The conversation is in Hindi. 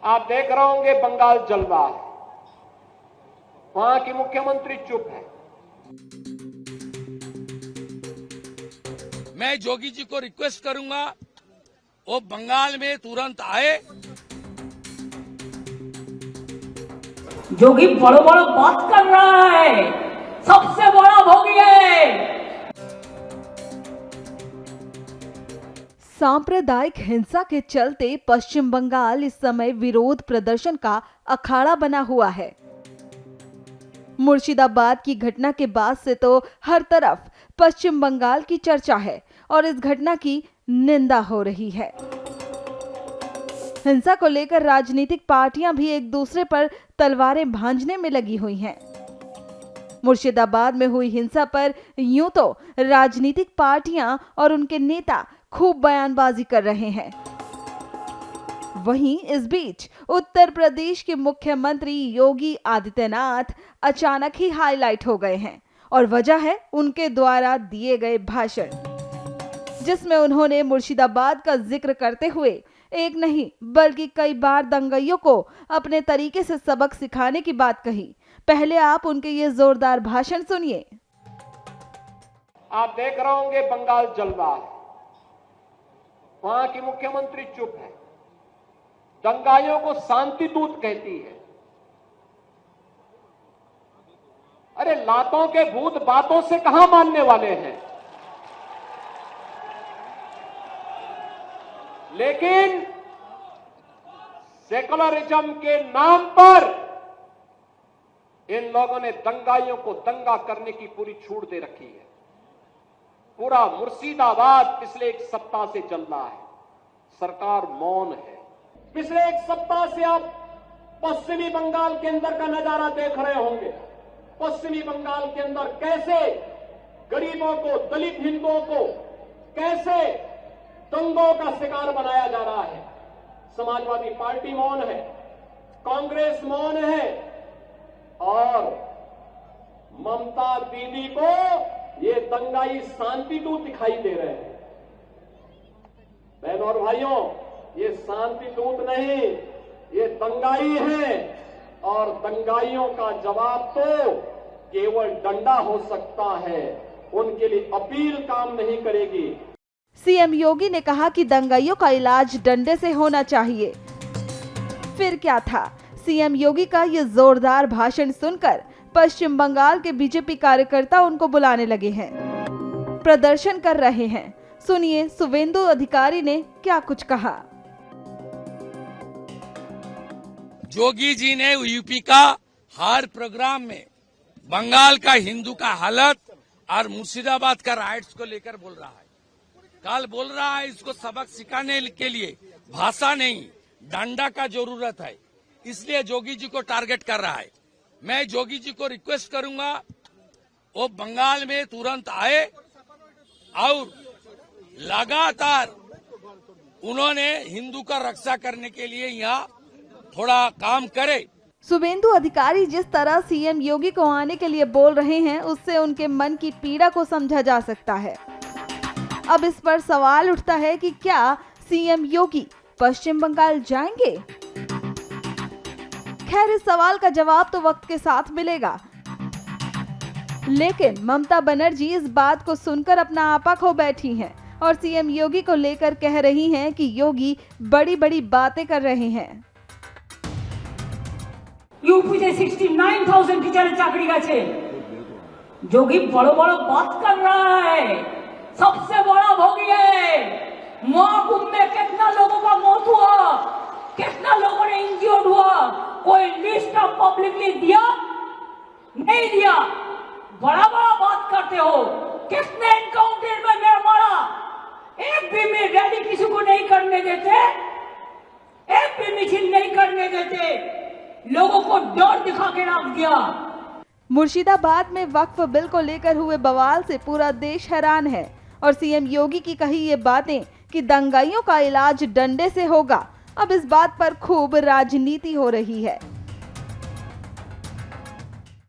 आप देख रहे होंगे बंगाल जल रहा है, वहां की मुख्यमंत्री चुप है। मैं जोगी जी को रिक्वेस्ट करूंगा वो बंगाल में तुरंत आए। जोगी बड़ो बड़ो बात कर रहा है, सबसे बड़ा भोगी है। सांप्रदायिक हिंसा के चलते पश्चिम बंगाल इस समय विरोध प्रदर्शन का अखाड़ा बना हुआ है। मुर्शिदाबाद की घटना के बाद से तो हर तरफ पश्चिम बंगाल की चर्चा है और इस घटना की निंदा हो रही है। हिंसा को लेकर राजनीतिक पार्टियां भी एक दूसरे पर तलवारें भांजने में लगी हुई हैं। मुर्शिदाबाद में हुई हिंसा पर यूं तो राजनीतिक पार्टियां और उनके नेता खूब बयानबाजी कर रहे हैं। वहीं इस बीच उत्तर प्रदेश के मुख्यमंत्री योगी आदित्यनाथ अचानक ही हाईलाइट हो गए हैं और वजह है उनके द्वारा दिए गए भाषण, जिसमें उन्होंने मुर्शिदाबाद का जिक्र करते हुए एक नहीं बल्कि कई बार दंगइयों को अपने तरीके से सबक सिखाने की बात कही। पहले आप उनके ये जोरदार भाषण सुनिए। आप देख रहे होंगे बंगाल जल रहा है, वहां की मुख्यमंत्री चुप है, दंगाइयों को शांति दूत कहती है। अरे लातों के भूत बातों से कहां मानने वाले हैं। लेकिन सेकुलरिज्म के नाम पर इन लोगों ने दंगाइयों को दंगा करने की पूरी छूट दे रखी है। पूरा मुर्शिदाबाद पिछले एक सप्ताह से चल रहा है, सरकार मौन है। पिछले एक सप्ताह से आप पश्चिमी बंगाल के अंदर का नजारा देख रहे होंगे। पश्चिमी बंगाल के अंदर कैसे गरीबों को, दलित हिंदुओं को कैसे दंगों का शिकार बनाया जा रहा है। समाजवादी पार्टी मौन है, कांग्रेस मौन है और ममता दीदी को ये दंगाई शांति दूत दिखाई दे रहे हैं। बहनों और भाइयों, ये शांति दूत नहीं, ये दंगाई है और दंगाइयों का जवाब तो केवल डंडा हो सकता है, उनके लिए अपील काम नहीं करेगी। सीएम योगी ने कहा कि दंगाइयों का इलाज डंडे से होना चाहिए। फिर क्या था, सीएम योगी का ये जोरदार भाषण सुनकर पश्चिम बंगाल के बीजेपी कार्यकर्ता उनको बुलाने लगे हैं, प्रदर्शन कर रहे हैं। सुनिए शुवेंदु अधिकारी ने क्या कुछ कहा। जोगी जी ने यूपी का हर प्रोग्राम में बंगाल का हिंदू का हालत और मुर्शिदाबाद का राइट्स को लेकर बोल रहा है। कल बोल रहा है इसको सबक सिखाने के लिए भाषा नहीं डंडा का जरूरत है, इसलिए जोगी जी को टारगेट कर रहा है। मैं जोगी जी को रिक्वेस्ट करूंगा वो बंगाल में तुरंत आए और लगातार उन्होंने हिंदू का रक्षा करने के लिए यहाँ थोड़ा काम करे। शुवेंदु अधिकारी जिस तरह सीएम योगी को आने के लिए बोल रहे हैं, उससे उनके मन की पीड़ा को समझा जा सकता है। अब इस पर सवाल उठता है कि क्या सीएम योगी पश्चिम बंगाल जाएंगे? खैर, इस सवाल का जवाब तो वक्त के साथ मिलेगा। लेकिन ममता बनर्जी इस बात को सुनकर अपना आपा खो बैठी हैं और सीएम योगी को लेकर कह रही हैं कि योगी बड़ी बड़ी बातें कर रहे हैं। यूपी से 69,000 टीचर चाकरी गए। जोगी बड़ो बड़ो बात कर रहा है, सबसे बड़ा भोगी है। महाकुंभ में कितना लोगों का मौत हुआ, कितना लोगों ने इंजर्ड हुआ, कोई लिस्ट ऑफ पब्लिकली दिया? नहीं दिया। बड़ा बड़ा बात करते हो। किसने एनकाउंटर में मेरा मारा? एक भी में रैली किसी को नहीं करने देते, एक भी मिছিল नहीं करने देते, लोगों को डर दिखा के रख दिया। मुर्शिदाबाद में वक्फ बिल को लेकर हुए बवाल से पूरा देश हैरान है और सीएम योगी की कही ये बातें कि दंगाइयों का इलाज डंडे से होगा, अब इस बात पर खूब राजनीति हो रही है।